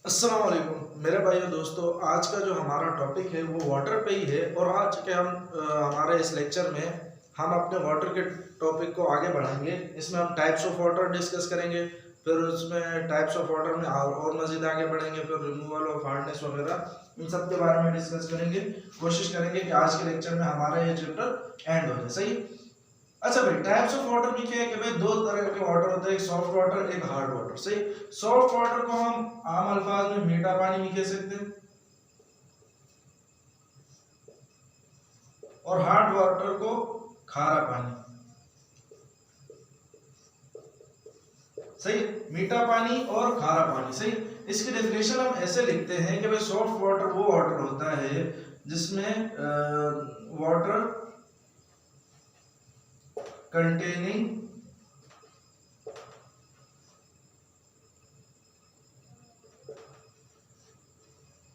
अस्सलाम वालेकुम मेरे भाइयों दोस्तों। आज का जो हमारा टॉपिक है वो वाटर पे ही है। और आज के हमारे इस लेक्चर में हम अपने वाटर के टॉपिक को आगे बढ़ाएंगे। इसमें हम टाइप्स ऑफ वाटर डिस्कस करेंगे, फिर उसमें टाइप्स ऑफ वाटर में और मज़ीद आगे बढ़ेंगे, फिर रिमूवल ऑफ हार्डनेस वगैरह इन सब के बारे में डिस्कस करेंगे। कोशिश करेंगे कि आज के लेक्चर में हमारा ये चैप्टर एंड हो जाए। सही। अच्छा भाई, टाइप्स ऑफ वाटर में क्या है कि भाई दो तरह के वाटर होते हैं, एक सॉफ्ट वाटर एक हार्ड वाटर। सही। सॉफ्ट वाटर को हम आम अल्फाज में मीठा पानी भी कह सकते हैं, और हार्ड वाटर को खारा पानी। सही। मीठा पानी और खारा पानी। सही। इसकी डेफिनेशन हम ऐसे लिखते हैं कि भाई सॉफ्ट वाटर वो वाटर होता है जिसमें water containing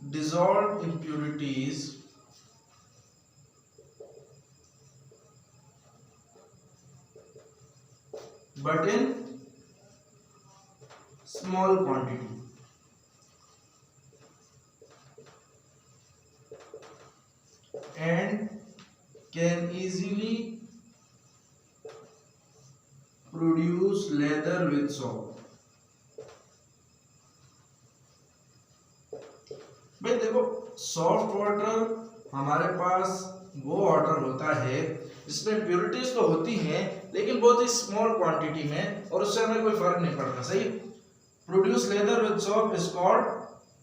dissolved impurities but in small quantity and can easily produce lather with soap. भाई देखो, सॉफ्ट वाटर हमारे पास वो वाटर होता है जिसमें प्योरिटीज तो होती हैं लेकिन बहुत ही स्मॉल क्वांटिटी में, और उससे हमें कोई फर्क नहीं पड़ता। सही। Produce lather with soap is called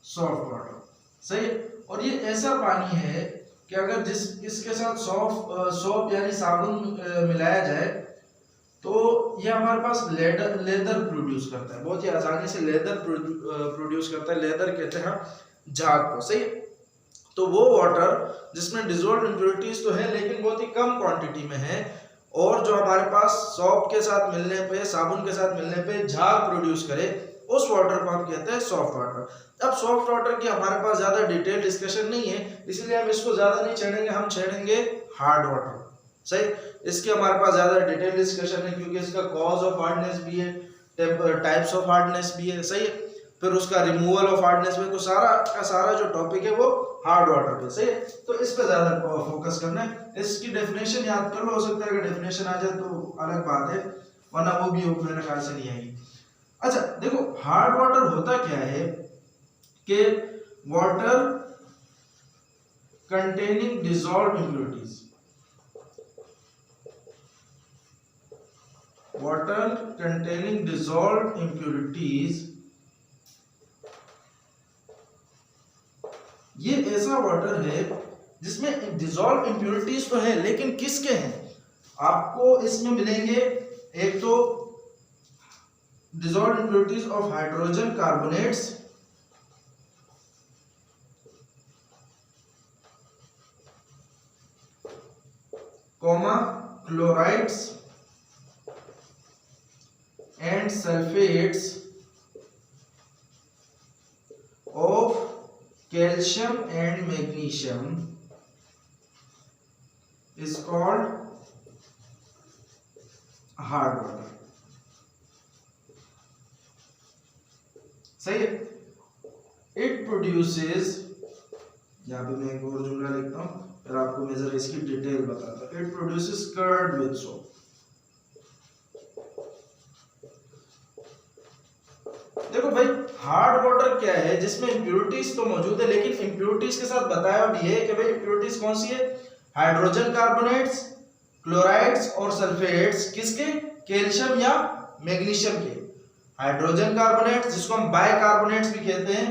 soft water. सही। और ये ऐसा पानी है कि अगर इसके साथ सोप यानी साबुन मिलाया जाए तो ये हमारे पास लेदर प्रोड्यूस करता है, बहुत ही आसानी से लेदर प्रोड्यूस करता है। लेदर कहते हैं झाग को। सही। तो वो वाटर जिसमें डिसॉल्व्ड इंप्योरिटीज तो है लेकिन बहुत ही कम क्वांटिटी में है, और जो हमारे पास सॉप के साथ मिलने पे, साबुन के साथ मिलने पे झाग प्रोड्यूस करे, उस वाटर को हम कहते हैं सॉफ्ट वाटर। अब सॉफ्ट वाटर की हमारे पास ज्यादा डिटेल डिस्कशन नहीं है, इसलिए हम इसको ज्यादा नहीं छेड़ेंगे, हम छेड़ेंगे हार्ड वाटर। सही। इसके हमारे पास ज्यादा डिटेल डिस्कशन है क्योंकि इसका कॉज ऑफ हार्डनेस भी है, टाइप्स ऑफ हार्डनेस भी है। सही। फिर उसका रिमूवल ऑफ हार्डनेस में, तो सारा का सारा जो टॉपिक है वो हार्ड वाटर पे। सही है। तो इस पे ज्यादा फोकस करना है। इसकी डेफिनेशन याद कर लो, हो सकता है अगर डेफिनेशन आ जाए तो अलग बात है, वरना वो भी मेरे ख्याल से नहीं आएगी। अच्छा देखो, हार्ड वाटर होता क्या है कि water containing dissolved impurities, water containing dissolved impurities, ये ऐसा वाटर है जिसमें डिसॉल्व इंप्योरिटीज तो है लेकिन किसके हैं आपको इसमें मिलेंगे। एक तो dissolve impurities of hydrogen carbonates, comma chlorides and sulfates of calcium and magnesium is called hard water। सही है। it produces, यहाँ पे मैं एक और जुमला लिखता हूँ फिर आपको मैं जरा इसकी डिटेल बताता हूँ। it produces curd with soap। देखो भाई, हार्ड वाटर क्या है जिसमें इंप्योरिटीज तो मौजूद है लेकिन इंप्योरिटीज के साथ बताया भी है कि भाई इंप्योरिटीज कौन सी है, हाइड्रोजन कार्बोनेट्स, क्लोराइड्स और सल्फेट्स। किसके? कैल्शियम या मैग्नीशियम के। हाइड्रोजन कार्बोनेट्स जिसको हम बाइकार्बोनेट्स भी कहते हैं,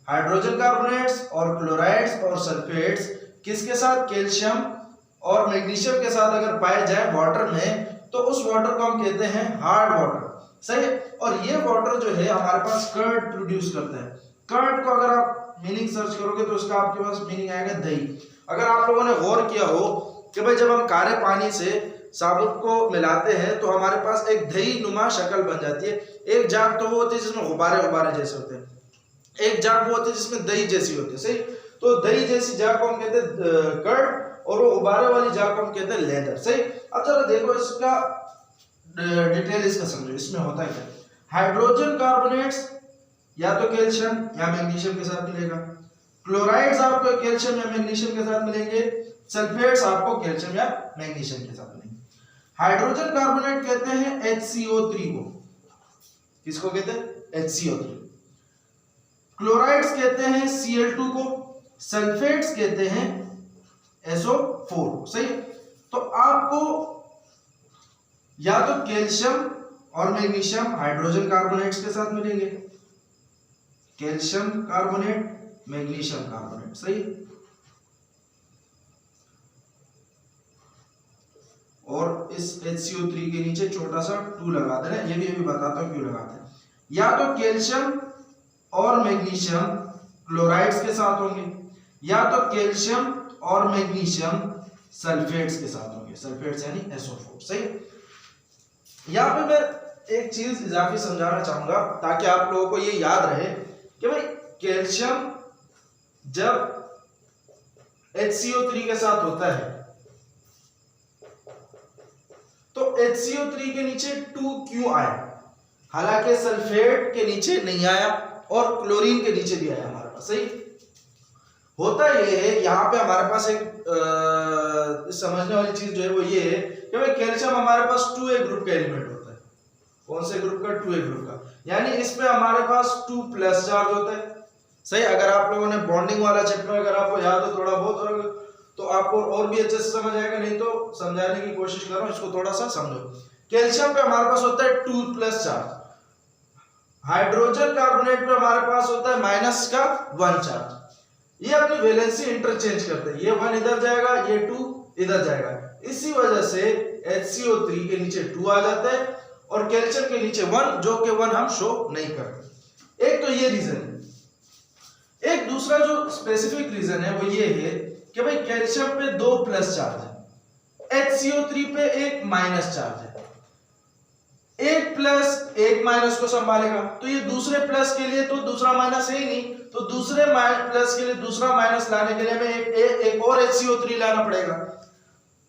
हाइड्रोजन कार्बोनेट्स और क्लोराइड्स और सल्फेट्स किसके साथ? कैल्शियम और मैग्नीशियम के साथ अगर पाए जाए वाटर में तो उस वाटर को हम कहते हैं हार्ड वाटर। सही है। और ये वाटर जो है हमारे पास कर्ड प्रोड्यूस करता है। कर्ड को अगर आप मीनिंग सर्च करोगे तो उसका आपके पास मीनिंग आएगा दही। अगर आप लोगों ने गौर किया हो कि भाई जब हम काले पानी से साबुन को मिलाते हैं तो हमारे पास एक दही नुमा शक्ल बन जाती है। एक जाग तो वो होती है जिसमें गुब्बारे गुब्बारे जैसे होते हैं, एक जाग वो होती है जिसमें दही जैसी होती है। सही। तो दही जैसी जाग को हम कहते हैं कर्ड, और वो गुब्बारे वाली जाग को हम कहते हैं लेदर। सही। अब जरा देखो इसका डिटेल इसका समझो, इसमें होता है क्या। हाइड्रोजन कार्बोनेट्स या तो कैल्शियम या मैग्नीशियम के साथ मिलेगा। क्लोराइड्स आपको कैल्शियम या मैग्नीशियम के साथ मिलेंगे, सल्फेट्स आपको कैल्शियम या मैग्नीशियम के साथ मिलेंगे। हाइड्रोजन कार्बोनेट कहते हैं HCO3 को, किसको कहते हैं HCO3। क्लोराइड्स कहते हैं Cl2 को, सल्फेट्स कहते हैं SO4। सही। तो आपको या तो कैल्शियम और मैग्नीशियम हाइड्रोजन कार्बोनेट्स के साथ मिलेंगे, कैल्शियम कार्बोनेट मैग्नीशियम कार्बोनेट। सही। और इस HCO3 के नीचे छोटा सा 2 लगा देना, ये भी बताता हूं क्यों लगाते हैं। या तो कैल्शियम और मैग्नीशियम क्लोराइड्स के साथ होंगे, या तो कैल्शियम और मैग्नीशियम सल्फेट्स के साथ होंगे, सल्फेट्स यानी SO4। सही। यहां पे मैं एक चीज इजाफी समझाना चाहूंगा ताकि आप लोगों को ये याद रहे कि भाई कैल्शियम जब HCO3 के साथ होता है तो HCO3 के नीचे 2 क्यों आया, हालांकि सल्फेट के नीचे नहीं आया और क्लोरीन के नीचे भी आया हमारे पास। सही। होता ये है, यहाँ पे हमारे पास एक समझने वाली चीज जो है वो ये है कि भाई कैल्शियम हमारे पास 2A ग्रुप का एलिमेंट होता है। कौन से ग्रुप का? 2A ग्रुप का, यानी इसमें हमारे पास 2+ चार्ज होता है। सही। अगर आप लोगों ने बॉन्डिंग वाला चैप्टर अगर आपको याद हो थोड़ा बहुत तो आपको और भी अच्छे से समझ आएगा, नहीं तो समझाने की कोशिश करो, इसको थोड़ा सा समझो। कैल्शियम पे हमारे पास होता है 2+ चार्ज, हाइड्रोजन कार्बोनेट पे हमारे पास होता है -1 चार्ज। ये अपनी वैलेंसी इंटरचेंज करते हैं, ये 1 इधर जाएगा, ये 2 इधर जाएगा। इसी वजह से HCO3 के नीचे 2 आ जाता है और कैल्शियम के नीचे 1, जो कि 1 हम शो नहीं करते। एक तो ये रीजन है। एक दूसरा जो स्पेसिफिक रीजन है वो ये है कि भाई कैल्शियम पे 2+ चार्ज है, HCO3 पे 1- चार्ज है। 1+ 1- को संभालेगा, तो ये दूसरे प्लस के लिए तो दूसरा माइनस है ही नहीं, तो दूसरे प्लस के लिए दूसरा माइनस लाने के लिए हमें एक और HCO3 लाना पड़ेगा।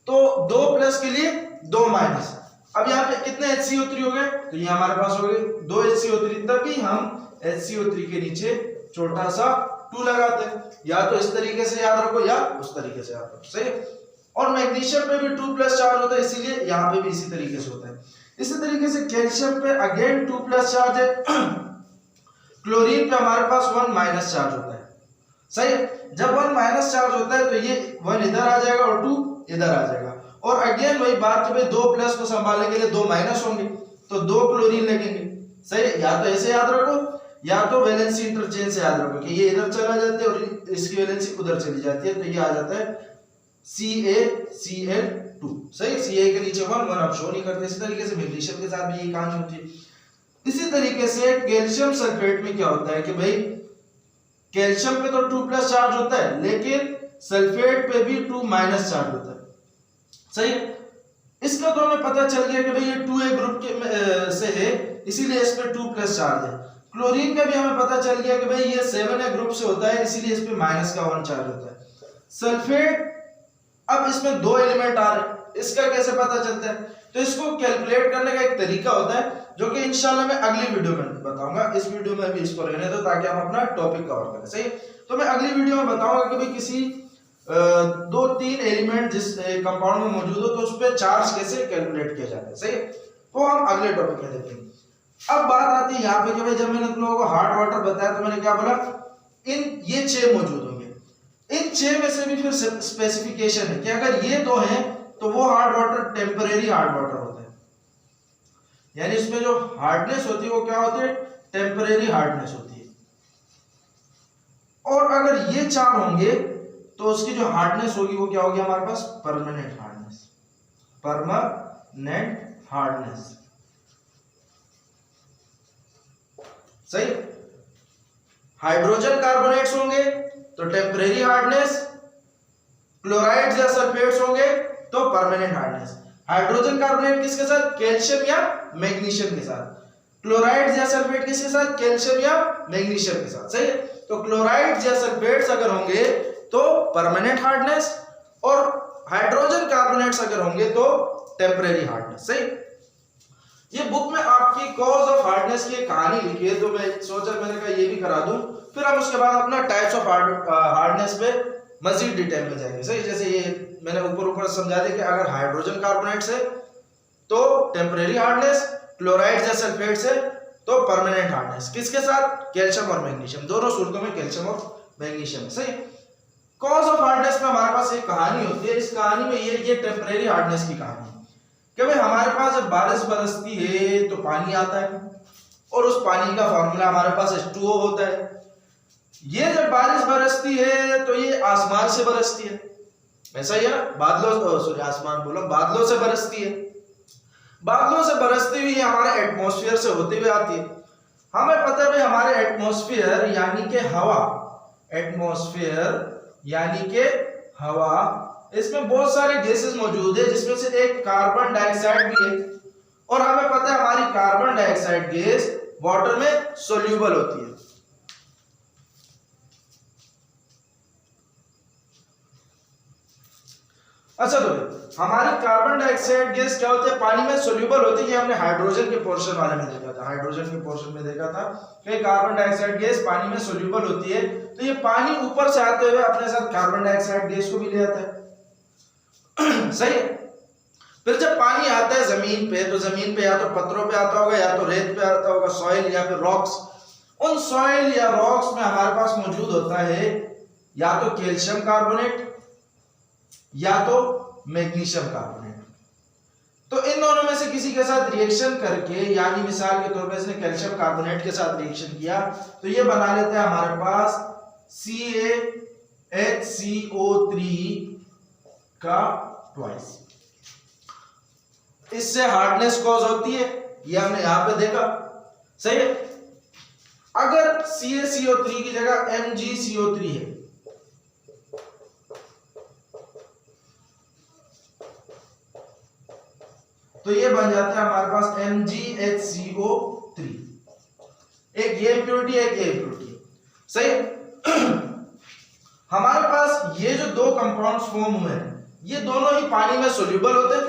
तो 2+ के लिए 2-। अब यहाँ पे कितने HCO3 हो गए? तो ये हमारे पास हो गए 2 HCO3, तभी हम HCO3 के नीचे छोटा सा 2 लगाते हैं। या तो इस तरीके से याद रखो या उस तरीके से याद रखो। सही। और मैग्नीशियम पे भी 2+ चार्ज होता है, इसीलिए यहाँ पे भी इसी तरीके से होता है। इसी तरीके से कैल्शियम पे अगेन 2+ चार्ज है, क्लोरीन पे हमारे पास 1- चार्ज होता है। सही है। जब 1- चार्ज होता है तो ये 1 इधर आ जाएगा और 2 इधर आ जाएगा, और अगेन वही बात कि 2+ को संभालने के लिए 2- होंगे, तो 2 क्लोरीन लगेंगे। सही है। या तो ऐसे याद रखो या तो वैलेंसी इंटरचेंज से याद रखो कि ये इधर चला जाता है और इसकी वैलेंसी उधर चली जाती है, तो ये आ जाता है CaCl2। सही। Ca के नीचे 1 आप शो नहीं करते। इसी तरीके से मैग्नीशियम के साथ भी यही कहानी होती है। इसी तरीके से कैल्शियम सल्फेट में क्या होता है कि भाई कैल्शियम पे तो 2+ चार्ज होता है, लेकिन सल्फेट पे भी 2- चार्ज होता है। सही। इसका तो हमें पता चल गया कि भाई ये 2A ग्रुप के से है, इसीलिए इस पे 2+ चार्ज है। क्लोरीन का भी हमें पता चल गया कि भाई ये 7A ग्रुप से होता है, इसीलिए इस पे -1 चार्ज होता है। सल्फेट, अब इसमें 2 एलिमेंट आ रहे हैं, इसका कैसे पता चलता है? तो इसको कैलकुलेट करने का एक तरीका होता है जो कि इंशाल्लाह मैं अगली वीडियो में बताऊंगा। इस वीडियो में भी इसको रहने दो ताकि हम अपना टॉपिक कवर करें। सही। तो मैं अगली वीडियो में बताऊंगा कि भाई किसी 2-3 एलिमेंट जिस कंपाउंड में मौजूद हो तो उस पर चार्ज कैसे कैलकुलेट किया जाता है। सही। तो हम अगले टॉपिक में देखेंगे। अब बात आती है यहाँ पे कि भाई जब मैंने तुम लोगों को हार्ड वाटर बताया तो मैंने क्या बोला, ये 6 मौजूद होंगे। इन 6 में से भी फिर स्पेसिफिकेशन है कि अगर ये 2 हैं तो वो hard water temporary hard water होता है, यानी इसमें जो हार्डनेस होती है वो क्या होती है? टेम्परेरी हार्डनेस होती है। और अगर ये 4 होंगे तो उसकी जो हार्डनेस होगी वो क्या होगी हमारे पास? Permanent hardness. Permanent hardness. सही। हाइड्रोजन कार्बोनेट्स होंगे तो टेम्परेरी हार्डनेस, क्लोराइड्स या सल्फेट्स होंगे तो परमानेंट हार्डनेस। हाइड्रोजन कार्बोनेट किसके साथ? कैल्शियम या मैग्नीशियम के साथ। क्लोराइड्स या सल्फेट किसके साथ? कैल्शियम या मैग्नीशियम के साथ। सही है। तो क्लोराइड्स या सल्फेट्स अगर होंगे तो परमानेंट हार्डनेस, और हाइड्रोजन कार्बोनेट्स अगर होंगे तो टेम्परेरी हार्डनेस। सही। ये बुक में आपकी कॉज ऑफ हार्डनेस की एक कहानी लिखी है, तो मैं सोचा, मैंने कहा ये भी करा दूं, फिर हम उसके बाद अपना टाइप्स ऑफ हार्डनेस पे मजीद डिटेल में जाएंगे। सही, जैसे ये मैंने ऊपर ऊपर समझा दिया कि अगर हाइड्रोजन कार्बोनेट से तो टेम्परेरी हार्डनेस, क्लोराइड या सल्फेट से तो परमानेंट हार्डनेस। किसके साथ? कैल्शियम और मैग्नीशियम, दोनों सूरतों में कैल्शियम और मैग्नीशियम। सही। कॉज ऑफ हार्डनेस में हमारे पास एक कहानी होती है, इस कहानी में ये टेम्परेरी हार्डनेस की कहानी है कि भाई हमारे पास जब बारिश बरसती है तो पानी आता है और उस पानी का फॉर्मूला हमारे पास H2O होता है। ये जब बारिश बरसती है तो ये आसमान से बरसती है, ऐसा ही है ना, बादलों, सॉरी आसमान बोला, बादलों से बरसती है। बादलों से बरसती हुई हमारे एटमॉस्फेयर से होते हुए आती है। हमें पता है भाई हमारे एटमॉस्फेयर यानी कि हवा, एटमॉस्फेयर यानी कि हवा, इसमें बहुत सारे गैसेस मौजूद है जिसमें से एक कार्बन डाइऑक्साइड भी है। और हमें पता है हमारी कार्बन डाइऑक्साइड गैस वाटर में सोल्यूबल होती है। अच्छा, तो हमारी कार्बन डाइऑक्साइड गैस क्या होती है? पानी में सोल्यूबल होती है। ये हमने हाइड्रोजन के पोर्शन वाले में देखा था, हाइड्रोजन के पोर्शन में देखा था कि कार्बन डाइऑक्साइड गैस पानी में सोल्यूबल होती है। तो ये पानी ऊपर से आते हुए अपने साथ कार्बन डाइऑक्साइड गैस को भी ले आता है। सही। फिर जब पानी आता है जमीन पे, तो जमीन पे या तो पत्थरों पे आता होगा, या तो रेत पे आता होगा, सॉइल या फिर रॉक्स। उन सॉइल या रॉक्स में हमारे पास मौजूद होता है या तो कैल्शियम कार्बोनेट या तो मैग्नीशियम कार्बोनेट। तो इन दोनों में से किसी के साथ रिएक्शन करके, यानी मिसाल के तौर पे इसने कैल्शियम कार्बोनेट के साथ रिएक्शन किया तो ये बना लेते हैं हमारे पास CaHCO3 का ट्वाइस। इससे हार्डनेस कॉज होती है, ये हमने यहां पे देखा। सही है। अगर CaCO3 की जगह MgCO3 है तो ये बन जाता है हमारे पास MgHCO3। एक ये इंप्योरिटी, एक ये इंप्योरिटी। सही है। हमारे पास ये जो दो कंपाउंड्स फॉर्म हुए हैं ये दोनों ही पानी में सोल्यूबल होते हैं।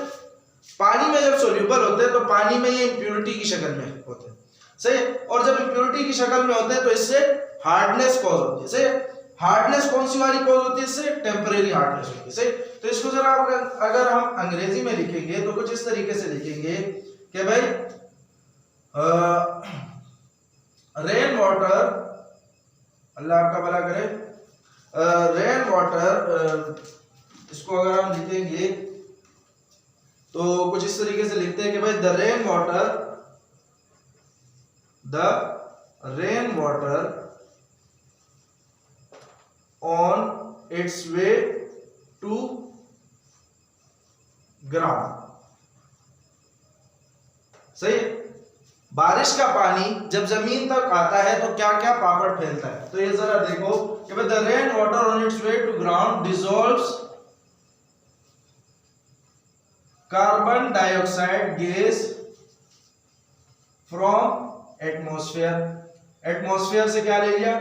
पानी में जब सोल्यूबल होते हैं तो पानी में ये इंप्योरिटी की शक्ल में होते हैं। सही है। और जब इंप्योरिटी की शक्ल में होते हैं तो इससे हार्डनेस कॉज होती है। सही है। हार्डनेस कौन सी वाली कॉज होती है? इससे टेम्परेरी हार्डनेस होती है। सही। तो इसको जरा अगर हम अंग्रेजी में लिखेंगे तो कुछ इस तरीके से लिखेंगे कि भाई रेन वाटर, अल्लाह आपका भला करे, रेन वाटर, इसको अगर हम लिखेंगे तो कुछ इस तरीके से लिखते हैं कि भाई the rain water on its way to ground. सही। बारिश का पानी जब जमीन तक आता है तो क्या क्या पापड़ फैलता है? तो ये जरा देखो कि भाई the rain water on its way to ground dissolves carbon dioxide gas from atmosphere. Atmosphere से क्या ले लिया?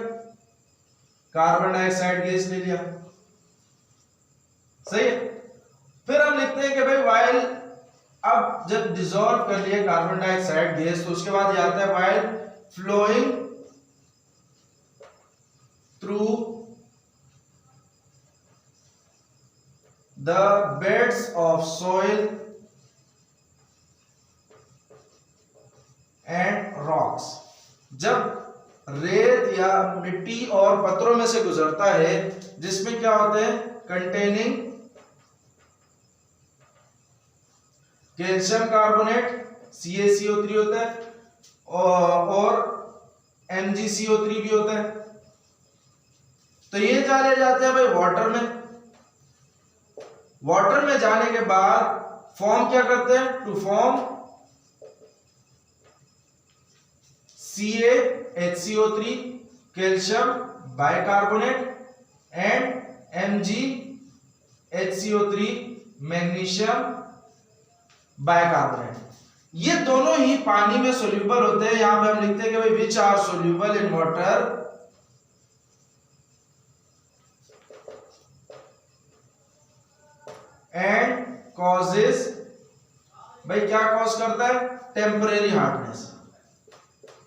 कार्बन डाइऑक्साइड गैस ले लिया। सही है। फिर हम लिखते हैं कि भाई वाइल, अब जब डिसॉल्व कर लिया कार्बन डाइऑक्साइड गैस तो उसके बाद ये आता है while flowing through the beds of soil and rocks. जब रेत या मिट्टी और पत्थरों में से गुजरता है जिसमें क्या होते हैं? कंटेनिंग कैल्शियम कार्बोनेट CaCO3 होता है और MgCO3 भी होता है। तो ये चले जाते हैं भाई वाटर में। वाटर में जाने के बाद फॉर्म क्या करते हैं? To form CaHCO3 calcium bicarbonate and MgHCO3 magnesium bicarbonate. ये दोनों ही पानी में सोल्यूबल होते हैं। यहां पे हम लिखते हैं कि भाई which are soluble in water and causes भाई क्या कॉज करता है? Temporary hardness,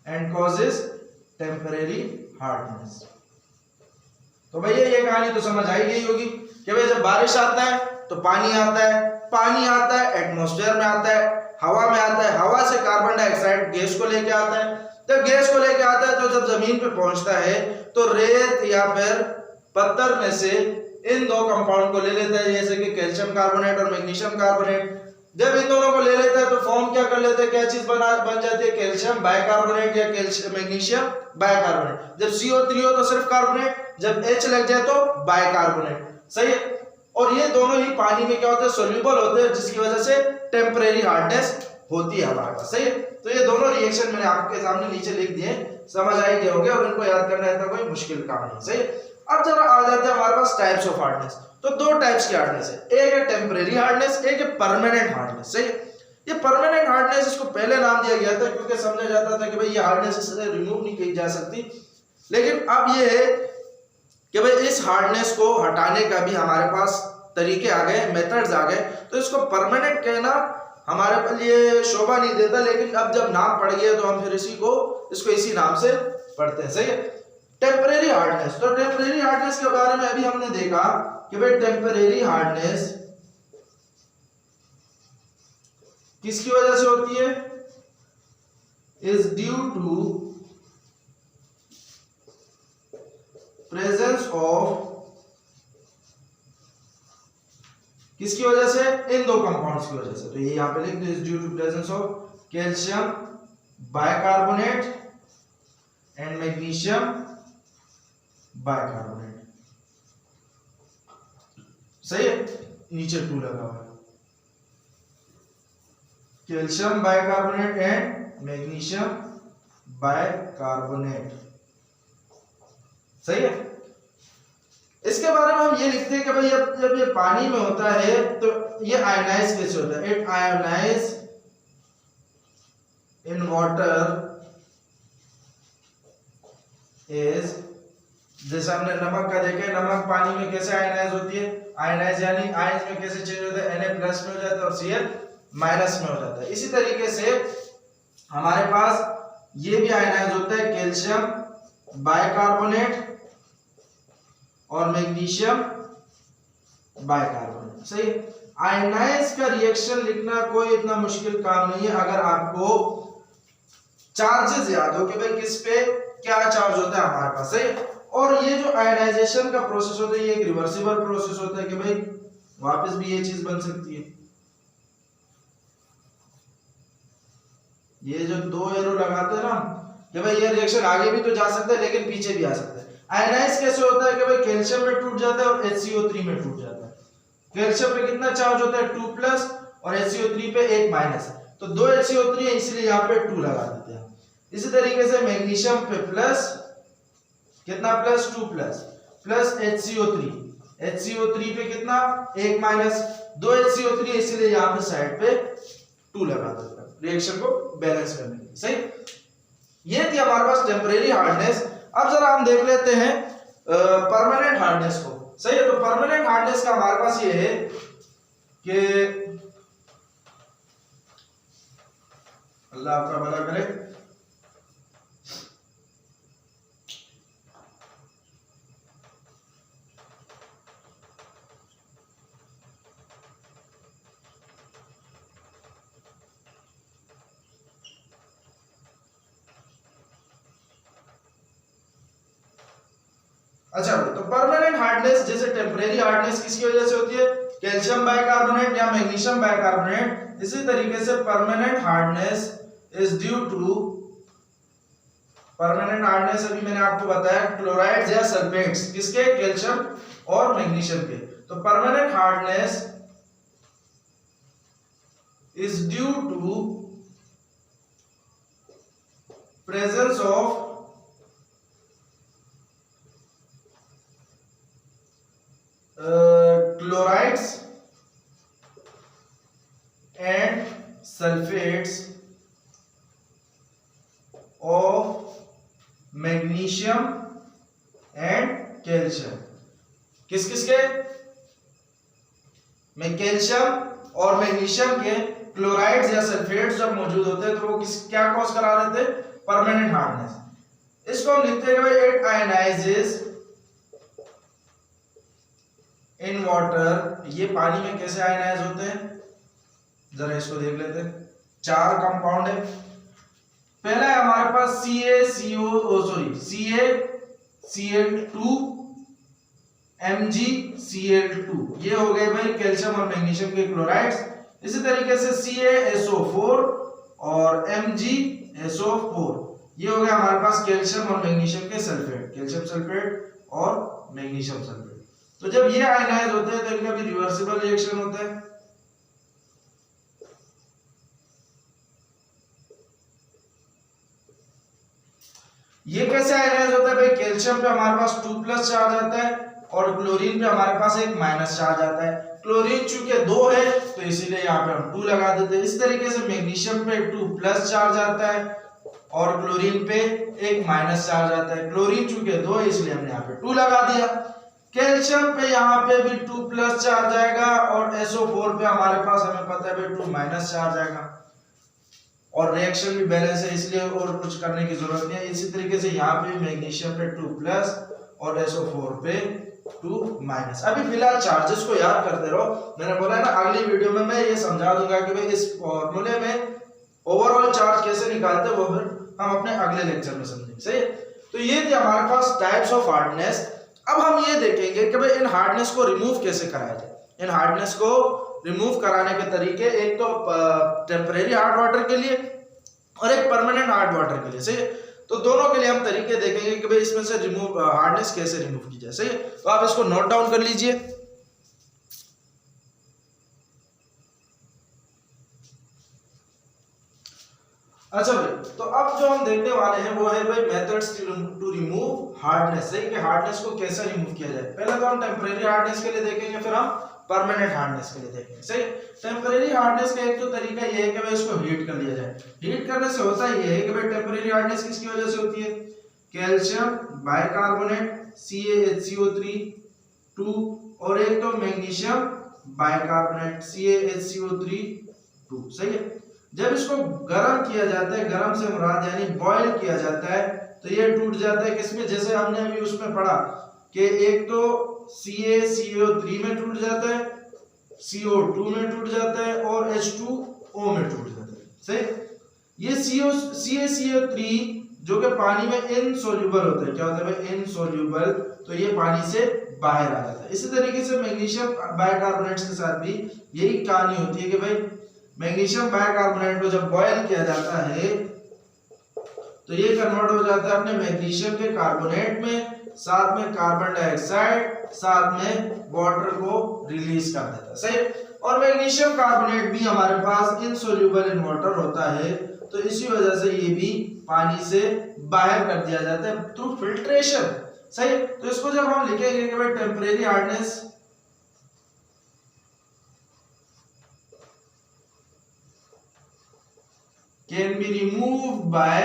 and causes temporary hardness. तो भैया ये कहानी तो समझ आई गई होगी कि भाई जब बारिश आता है तो पानी आता है, पानी आता है एटमॉस्फेयर में आता है, हवा में आता है, हवा से कार्बन डाइऑक्साइड गैस को लेके आता है, जब गैस को लेके आता है तो जब जमीन पे पहुंचता है तो रेत या फिर पत्थर में से इन दो कंपाउंड को ले लेता है, जैसे कि कैल्शियम कार्बोनेट और मैग्नीशियम कार्बोनेट। जब इन दोनों को ले लेता है तो फॉर्म क्या कर लेते हैं, क्या चीज बन जाती है, कैल्शियम बाइकार्बोनेट या कैल्शियम मैग्नीशियम बाइकार्बोनेट। जब CO3 हो तो सिर्फ कार्बोनेट, जब H लग जाए तो बाइकार्बोनेट, सही है। और ये दोनों ही पानी में क्या होते हैं, सोल्यूबल होते हैं, जिसकी वजह से टेम्परेरी हार्डनेस होती है हमारे पास, सही है। तो ये दोनों रिएक्शन मैंने आपके सामने नीचे लिख दिए, समझ आई गए होंगे और इनको याद करना इतना कोई मुश्किल काम नहीं, सही है। अब जरा आ जाते हैं हमारे पास टाइप्स ऑफ हार्डनेस। तो दो टाइप्स की हार्डनेस है, एक है टेम्परेरी हार्डनेस, एक है परमानेंट हार्डनेस, सही है। ये परमानेंट हार्डनेस, इसको पहले नाम दिया गया था क्योंकि समझा जाता था कि भाई ये हार्डनेस इससे रिमूव नहीं की जा सकती, लेकिन अब ये है कि भाई इस हार्डनेस को हटाने का भी हमारे पास तरीके आ गए, मेथड्स आ गए, तो इसको परमानेंट कहना हमारे लिए शोभा नहीं देता, लेकिन अब जब नाम पड़ गया तो हम फिर इसको इसी नाम से पढ़ते हैं, सही है। टेम्परेरी हार्डनेस, तो टेम्परेरी हार्डनेस के बारे में अभी हमने देखा कि भाई टेम्परेरी हार्डनेस किसकी वजह से होती है, is due to presence of, किसकी वजह से, इन दो कंपाउंड्स की वजह से। तो ये यहां पे लिख दो, is due to presence of calcium bicarbonate and magnesium bicarbonate, सही है। नीचे 2 लगा हुआ है, calcium bicarbonate and magnesium bicarbonate, सही है। इसके बारे में हम ये लिखते हैं कि भाई जब ये पानी में होता है तो ये आयनाइज कैसे होता है, it ionise in water is, जैसे हमने नमक का देखा है, नमक पानी में कैसे आयनाइज होती है, आयनाइज यानी आयंस में कैसे चेंज होता है, Na+ में हो जाता है और Cl- में हो जाता है। इसी तरीके से हमारे पास ये भी आयनाइज होता है, कैल्शियम बाइकार्बोनेट और मैग्नीशियम बाइकार्बोनेट, सही। आयनाइज का रिएक्शन लिखना कोई इतना मुश्किल काम नहीं है अगर आपको चार्जेस याद हो कि भाई किस पे क्या चार्ज होता है हमारे पास, सही। और ये जो आयनाइजेशन का प्रोसेस होता है ये एक रिवर्सिबल प्रोसेस होता है कि भाई वापस भी ये चीज बन सकती है। ये जो 2 एरो लगाते हैं ना कि भाई ये रिएक्शन आगे भी तो जा सकता है लेकिन पीछे भी आ सकता है। आयनाइज कैसे होता है कि भाई कैल्शियम में टूट जाता है और HCO3 में टूट जाता है। कैल्शियम पे कितना चार्ज होता है 2+ और HCO3 पे 1-, तो 2 HCO3 है इसलिए यहाँ पे 2 लगा देते हैं। इसी तरीके से मैग्नीशियम पे प्लस कितना, +2+ HCO3 पे कितना 1-, 2 HCO3 इसलिए यहाँ पे साइड पे 2 लगा देते हैं रिएक्शन को बैलेंस करने के लिए, सही। ये थी हमारे पास टेम्परेरी हार्डनेस। अब जरा हम देख लेते हैं परमानेंट हार्डनेस को, सही है। तो परमानेंट हार्डनेस का हमारे पास ये है कि अल्लाह आपका भला करे, अच्छा। तो परमानेंट हार्डनेस जैसे टेम्परेरी हार्डनेस किसकी वजह से होती है, कैल्शियम बाइकार्बोनेट या मैग्नीशियम बाइकार्बोनेट। इसी तरीके से permanent hardness is due to, permanent hardness अभी मैंने आपको बताया क्लोराइड्स या सल्फेट्स, किसके, कैल्शियम और मैग्नीशियम के। तो permanent hardness is due to presence of chlorides and sulfates of magnesium and calcium। किस किस के, कैल्शियम और मैग्नीशियम के क्लोराइड्स या सल्फेट्स जब मौजूद होते हैं तो वो क्या कॉज करा देते हैं? Permanent hardness. इसको हम लिखते हैं कि इट आयनाइजेस इन वाटर। ये पानी में कैसे आयनाइज होते हैं, जरा इसको देख लेते हैं। 4 कंपाउंड है। पहला है हमारे पास CaCl2 MgCl2, ये हो गए भाई कैल्शियम और मैग्नीशियम के क्लोराइड्स। इसी तरीके से CaSO4 और MgSO4, ये हो गया हमारे पास कैल्शियम और मैग्नीशियम के सल्फेट, कैल्शियम सल्फेट और मैग्नीशियम सल्फेट। तो जब ये आयनाइज होते हैं तो इनका भी रिवर्सिबल रिएक्शन होता है। ये कैसे आयनाइज होता है भाई? कैल्शियम पे हमारे पास 2+ चार्ज आता है और क्लोरीन पे हमारे पास एक माइनस चार्ज आता है। क्लोरीन चूंकि 2 है तो इसीलिए यहाँ पे हम 2 लगा देते हैं। इस तरीके से मैग्नीशियम पे 2+ चार्ज आता है और क्लोरीन पे एक माइनस चार्ज आता है। क्लोरीन चूंकि 2 है इसलिए हमने यहाँ पे 2 लगा दिया। कैल्शियम पे यहाँ पे भी 2+ चार्ज आएगा और SO4 पे हमारे पास हमें पता है भाई 2- चार्ज आएगा और रिएक्शन भी बैलेंस है इसलिए और कुछ करने की जरूरत नहीं है। इसी तरीके से यहाँ पे मैग्नीशियम पे 2+ और SO4 पे 2-। अभी फिलहाल चार्जेस को याद करते रहो। मैंने बोला है ना अगली वीडियो में मैं ये समझा दूंगा कि भाई इस फॉर्मूले में ओवरऑल चार्ज कैसे निकालते हैं, वो फिर हम अपने अगले लेक्चर में समझेंगे। सही है? तो ये थे हमारे पास टाइप्स ऑफ हार्डनेस। अब हम ये देखेंगे कि भाई इन हार्डनेस को रिमूव कैसे कराया जाए। इन हार्डनेस को रिमूव कराने के तरीके, एक तो टेम्परेरी हार्ड वाटर के लिए और एक परमानेंट हार्ड वाटर के लिए। सही है? तो दोनों के लिए हम तरीके देखेंगे कि भाई इसमें से रिमूव हार्डनेस कैसे रिमूव की जाए। सही है? तो आप इसको नोट डाउन कर लीजिए। अच्छा भाई, तो अब जो हम देखने वाले हैं वो है भाई मेथड्स टू रिमूव हार्डनेस। सही कि हार्डनेस को कैसे रिमूव किया जाए। पहले तो हम टेम्परेरी हार्डनेस के लिए देखेंगे, फिर हम परमानेंट हार्डनेस के लिए देखेंगे। सही। टेम्परेरी हार्डनेस का एक तो तरीका ये है कि भाई इसको हीट कर लिया जाए। हीट करने से होता ये है कि भाई टेम्परेरी हार्डनेस किसकी वजह से होती है? कैल्शियम बाइकार्बोनेट CaHCO3 2 और एक तो मैग्नीशियम बाइकार्बोनेट CaHCO3 2। सही है? जब इसको गर्म किया जाता है, गर्म से मुराद यानी बॉईल किया जाता है, तो ये टूट जाता है किसमें? जैसे हमने अभी उसमें पढ़ा कि एक तो CaCO3 में टूट जाता है, CO2 में टूट जाता है और H2O में टूट जाता है। सही। ये CaCO3 जो कि पानी में इनसोल्यूबल होता है। क्या होता है भाई? इनसोल्यूबल। तो ये पानी से बाहर आ जाता है। इसी तरीके से मैग्नीशियम बाइकार्बोनेट्स के साथ भी यही कहानी होती है कि भाई मैग्नीशियम बाइकार्बोनेट को जब बॉयल किया जाता है तो ये कन्वर्ट हो जाता है अपने मैग्नीशियम के कार्बोनेट में, साथ में कार्बन डाइऑक्साइड, साथ में वाटर को रिलीज कर देता है। सही। और मैग्नीशियम कार्बोनेट भी हमारे पास इनसोल्यूबल इन वाटर होता है, तो इसी वजह से ये भी पानी से बाहर कर दिया जाता है थ्रू फिल्ट्रेशन। सही। तो इसको जब हम लिखेंगे कि भाई temporary hardness can be removed by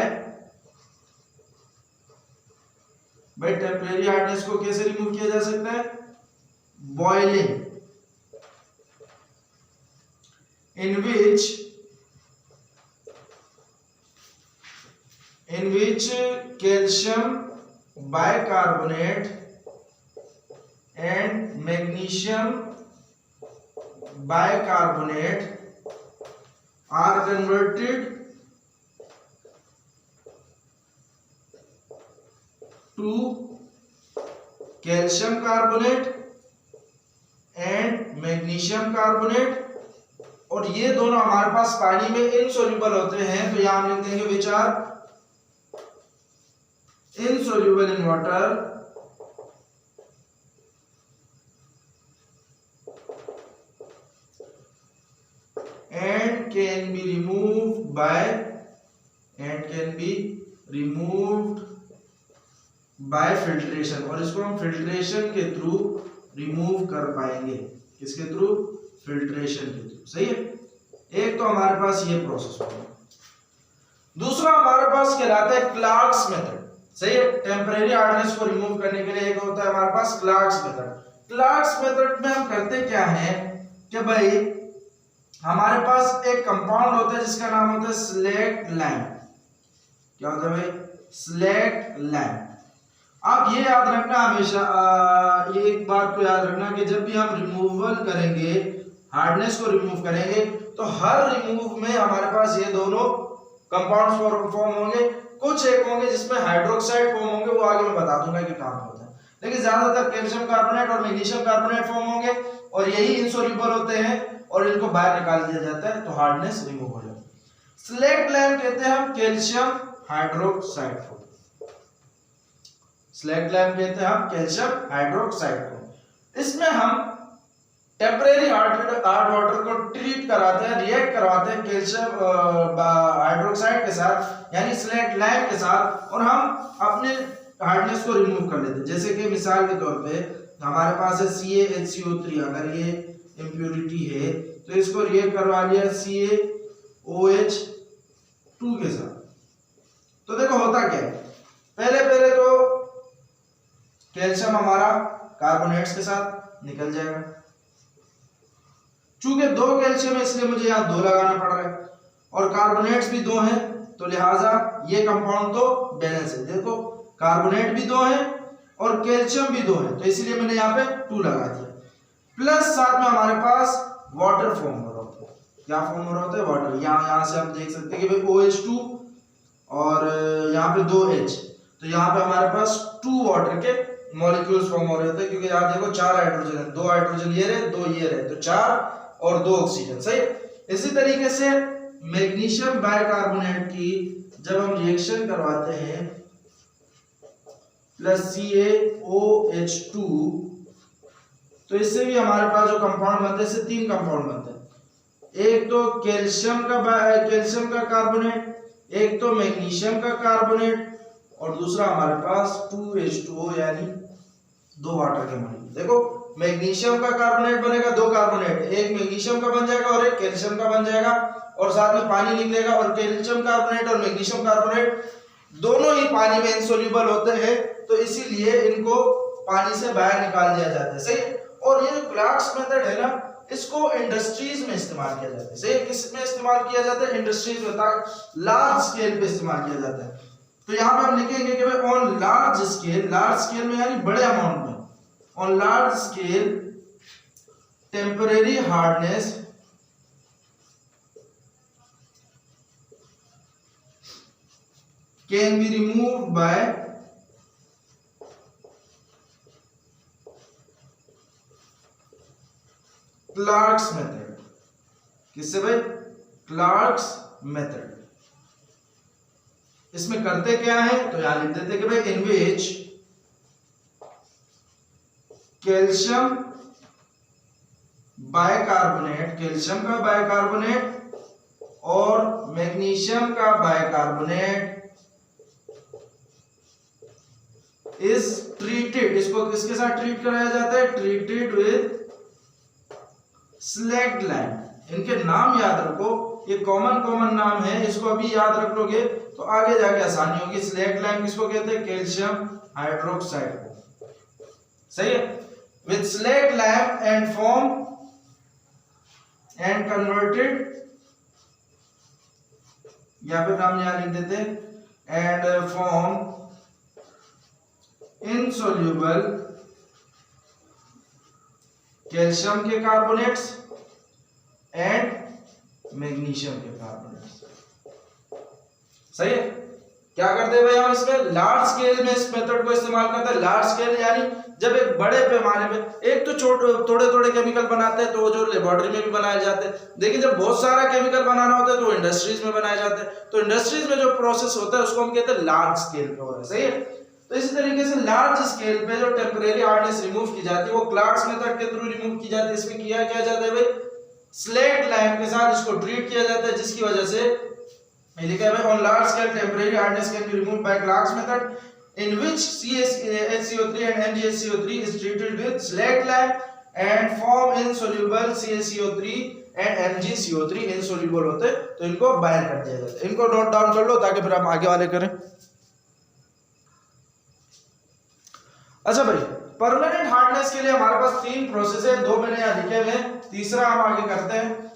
temporary hardness को कैसे रिमूव किया जा सकता है? Boiling, in which calcium bicarbonate and magnesium bicarbonate are converted to calcium carbonate and magnesium carbonate, और ये दोनों हमारे पास पानी में इनसोल्यूबल होते हैं, तो यहां हम लिख देंगे which are insoluble in water and can be removed by filtration, और इसको हम फिल्ट्रेशन के थ्रू रिमूव कर पाएंगे। किसके थ्रू? फिल्ट्रेशन के थ्रू। सही है। एक तो हमारे पास ये प्रोसेस होगा। दूसरा हमारे पास कहलाता है क्लार्क्स मेथड। सही है। टेम्परेरी हार्डनेस को रिमूव करने के लिए एक होता है हमारे पास क्लार्क्स मेथड। क्लार्क्स मेथड में हम करते क्या है कि भाई हमारे पास एक कंपाउंड होता है जिसका नाम होता है स्लैक्ड लाइम। क्या होता है भाई? Slaked lime. आप ये याद रखना हमेशा, एक बात को याद रखना कि जब भी हम रिमूवल करेंगे, हार्डनेस को रिमूव करेंगे, तो हर रिमूव में हमारे पास ये दोनों कंपाउंड्स फॉर्म होंगे। कुछ एक होंगे जिसमें हाइड्रोक्साइड फॉर्म होंगे, वो आगे मैं बता दूंगा कि कहां होता है, लेकिन ज्यादातर कैल्शियम कार्बोनेट और मैग्नीशियम कार्बोनेट फॉर्म होंगे और यही इनसोल्यूबल होते हैं और इनको बाहर निकाल दिया जाता है तो हार्डनेस रिमूव हो जाता है। स्लैक्ड लाइम कहते हैं हम कैल्शियम हाइड्रोक्साइड को, स्लैक्ड लाइम कहते हैं हम कैल्शियम हाइड्रोक्साइड को। इसमें हम टेम्परेरी हार्ड वाटर को ट्रीट कराते हैं, रिएक्ट करवाते हैं कैल्शियम हाइड्रोक्साइड के साथ यानी स्लैक्ड लाइम के साथ, और हम अपने हार्डनेस को रिमूव कर लेते हैं। जैसे कि मिसाल के तौर पे हमारे पास है CaHCO3, अगर ये इम्प्योरिटी है तो इसको रिएक्ट करवा लिया CaOH2 के साथ, तो देखो होता क्या है, पहले तो कैल्शियम हमारा कार्बोनेट्स के साथ निकल जाएगा। चूंकि 2 कैल्शियम है इसलिए मुझे यहाँ 2 लगाना पड़ रहा है और कार्बोनेट्स भी 2 हैं, तो लिहाजा ये कंपाउंड तो बैलेंस है। देखो कार्बोनेट भी 2 हैं और कैल्शियम भी 2 है, तो इसलिए मैंने यहाँ पे 2 लगा दिया। प्लस साथ में हमारे पास वाटर फॉर्म हो रहा होता है। क्या फॉर्म हो रहा होता है? वाटर। यहाँ से हम देख सकते हैं कि भाई OH2 और यहाँ पे 2H, तो यहाँ पे हमारे पास 2 वाटर के मॉलिक्यूल्स फॉर्म हो रहे होते हैं, क्योंकि यहाँ देखो 4 हाइड्रोजन है, 2 हाइड्रोजन ये रहे, 2 ये रहे, तो 4 और 2 ऑक्सीजन। सही। इसी तरीके से मैग्नीशियम बाइकार्बोनेट की जब हम रिएक्शन करवाते हैं प्लस CaOH2, तो इससे भी हमारे पास जो कंपाउंड बनते हैं, इससे 3 कंपाउंड बनते हैं। एक तो कैल्शियम का कार्बोनेट, एक तो मैग्नीशियम का कार्बोनेट, और दूसरा हमारे पास 2H2O यानी 2 वाटर के मॉलिक्यूल। देखो मैग्नीशियम का कार्बोनेट बनेगा, 2 कार्बोनेट, एक मैग्नीशियम का बन जाएगा और एक कैल्शियम का बन जाएगा, और साथ में पानी निकलेगा, और कैल्शियम कार्बोनेट और मैग्नीशियम कार्बोनेट दोनों ही पानी में इनसोल्यूबल होते हैं, तो इसीलिए इनको पानी से बाहर निकाल दिया जाता है। सही। और ये जो क्लार्क्स मेथड है ना, इसको इंडस्ट्रीज में इस्तेमाल किया जाता है। सही। किस में इस्तेमाल किया जाता है? इंडस्ट्रीज में, लार्ज स्केल पे इस्तेमाल किया जाता है। तो यहाँ पे हम लिखेंगे कि भाई ऑन लार्ज स्केल में यानी बड़े अमाउंट में, on large scale temporary hardness can be removed by Clark's method. किससे भाई? Clark's method. इसमें करते क्या है, तो यहां लिख देते कि भाई इन विच कैल्शियम का बाइकार्बोनेट और मैग्नीशियम का बाइकार्बोनेट इज ट्रीटेड, इसको किसके साथ ट्रीट कराया जाता है? Treated with slaked lime. इनके नाम याद रखो, ये कॉमन नाम है, इसको अभी याद रख लोगे तो आगे जाके आसानी होगी। स्लैक्ड लाइम किसको कहते हैं? कैल्शियम हाइड्रोक्साइड को। सही है। With slaked lime and form and converted, या फिर नाम यहां लिख देते एंड फॉर्म इनसोल्यूबल कैल्शियम के कार्बोनेट्स एंड मैग्नीशियम के कार्बोनेट्स। सही है। क्या करते हैं भाई हम इसमें लार्ज स्केल में इस मेथड को इस्तेमाल करते हैं। लार्ज स्केल यानी जब एक बड़े पैमाने पे, एक तो थोड़े थोड़े केमिकल बनाते हैं तो जो लेबोरेटरी में भी बनाए जाते हैं, लेकिन जब बहुत सारा केमिकल बनाना होता है तो इंडस्ट्रीज में बनाए जाते हैं। तो इंडस्ट्रीज में जो प्रोसेस होता है उसको हम कहते हैं लार्ज स्केल पे हो रहा है। सही है। तो इसी तरीके से लार्ज स्केल पे जो टेम्परेरी हार्डनेस रिमूव की जाती है वो क्लार्क्स मेथड के थ्रू रिमूव की जाती है। इसमें किया क्या जाता है भाई? स्लैक्ड लाइम के साथ इसको ट्रीट किया जाता है, जिसकी वजह से लिखा है on large scale temporary hardness can be removed by Clark's method in which CaHCO3 and MgHCO3 is treated with slaked lime and form insoluble CaCO3 and MgCO3 insoluble होते, तो इनको बाहर कर दिया जाता है। इनको नोट डाउन कर लो ताकि फिर हम आगे वाले करें। अच्छा भाई, परमानेंट हार्डनेस के लिए हमारे पास 3 प्रोसेस है, 2 मैंने यहाँ लिखे हुए हैं, तीसरा हम आगे करते हैं।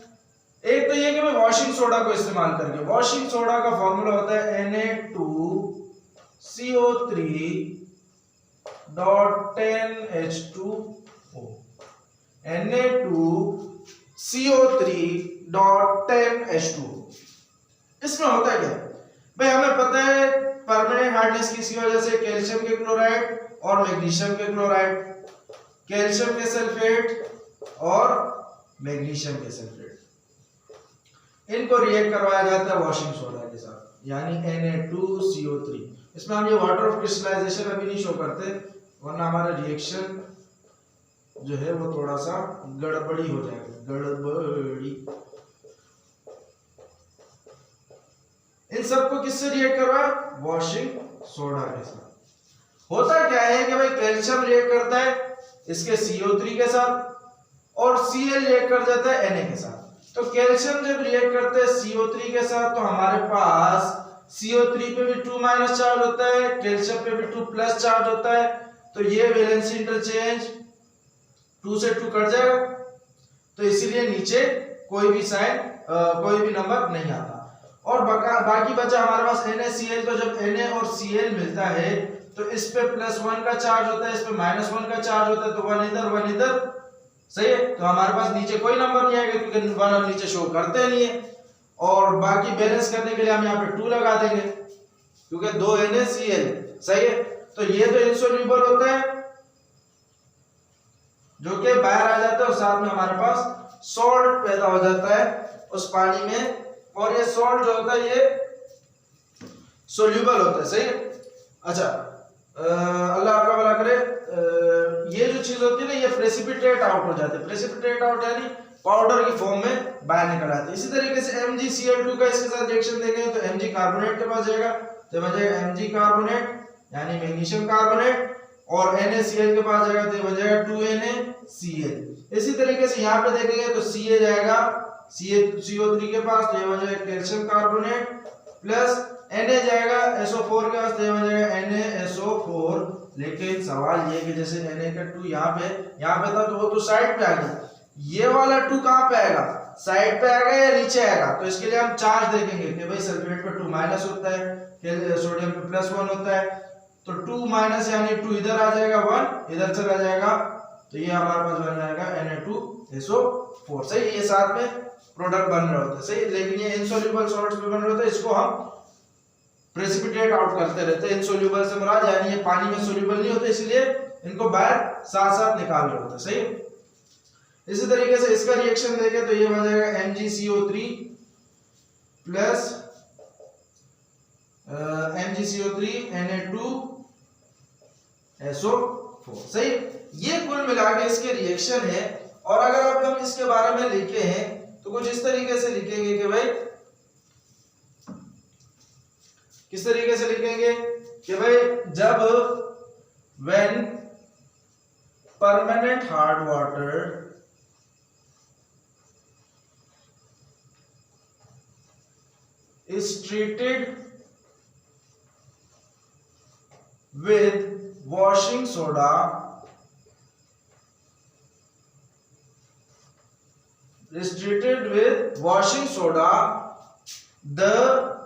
एक तो ये कि मैं वॉशिंग सोडा को इस्तेमाल करके, वॉशिंग सोडा का फॉर्मूला होता है Na2CO3.10H2O, Na2CO3.10H2O। इसमें होता है क्या भाई, हमें पता है परमानेंट हार्डनेस किसकी वजह से, कैल्शियम के क्लोराइड और मैग्नीशियम के क्लोराइड, कैल्शियम के सल्फेट और मैग्नीशियम के सल्फेट, इनको रिएक्ट करवाया जाता है वॉशिंग सोडा के साथ, यानी Na2CO3। इसमें हम ये वाटर ऑफ क्रिस्टलाइजेशन अभी नहीं शो करते, वरना हमारा रिएक्शन जो है वो थोड़ा सा गड़बड़ी हो जाएगा, गड़बड़ी। इन सबको किससे रिएक्ट करवाया, वॉशिंग सोडा के साथ। होता क्या है कि भाई कैल्शियम रिएक्ट करता है इसके CO3 के साथ और Cl रिएक्ट कर जाता है Na के साथ। तो कैल्शियम जब रिएक्ट करते हैं CO3 के साथ तो हमारे पास CO3 पे भी 2- चार्ज होता है, कैल्शियम पे भी 2+ चार्ज होता है, तो ये वैलेंसी इंटरचेंज 2 से 2 कट जाएगा, तो इसीलिए नीचे कोई भी साइन कोई भी नंबर नहीं आता। और बाकी बचा हमारे पास NaCl, तो जब Na और Cl मिलता है तो इस पे +1 का चार्ज होता है, इस पे -1 का चार्ज होता है, तो 1 इधर, सही है। तो हमारे पास नीचे कोई नंबर नहीं आएगा क्योंकि 1 हम नीचे शो करते नहीं है। और बाकी बैलेंस करने के लिए हम यहाँ पे 2 लगा देंगे क्योंकि 2 NaCl, सही है। तो ये तो इनसोल्यूबल होता है जो कि बाहर आ जाता है और साथ में हमारे पास सॉल्ट पैदा हो जाता है उस पानी में, और ये सॉल्ट जो होता है ये सोल्यूबल होता है, सही है। अच्छा, अल्लाह आपका भला करे, ये जो चीज होती है ना ये प्रेसिपिटेट आउट हो जाती है, प्रेसिपिटेट आउट यानी पाउडर की फॉर्म में बाहर निकल आती है। इसी तरीके से MgCl2 का इसके साथ रिएक्शन देखेंगे तो Mg कार्बोनेट के पास जाएगा, तो बचेगा Mg कार्बोनेट यानी मैग्नीशियम कार्बोनेट, और NaCl के पास जाएगा तो बचेगा 2NaCl। इसी तरीके से यहाँ पे देखेंगे तो Ca जाएगा CO3 के पास, तो ये बचेगा कैल्शियम कार्बोनेट, प्लस Na जाएगा SO4 के पास, तो ये बचेगा NaSO4। लेकिन सवाल ये कि जैसे Na का 2 यहाँ पे था तो वो तो साइड पे आ गया, ये वाला 2 कहाँ पे आएगा, साइड पे आएगा या नीचे आएगा। तो इसके लिए हम चार्ज देखेंगे कि भाई सल्फेट पे 2- होता है, सोडियम पे +1 होता है, तो 2- यानी 2 इधर आ जाएगा, 1 इधर चला जाएगा, तो ये हमारे पास बन जाएगा Na2SO4, सही। ये साथ में प्रोडक्ट बन रहे होते हैं, सही। लेकिन ये इनसोल्यूबल सॉल्ट्स में बन रहे होते हैं, इसको हम प्रेसिपिटेट आउट करते रहते हैं। इनसोल्यूबल से मुराद यानी ये पानी में सोल्यूबल नहीं होते, इसलिए इनको बाहर साथ साथ निकाल रहे होते हैं, सही। इसी तरीके से इसका रिएक्शन देखें तो ये बन जाएगा MgCO3 प्लस MgCO3 Na2SO4, सही। ये कुल मिला के इसके रिएक्शन है। और अगर अब हम इसके बारे में लिखे हैं तो कुछ इस तरीके से लिखेंगे कि भाई, किस तरीके से लिखेंगे कि भाई जब when permanent hard water is treated with washing soda, the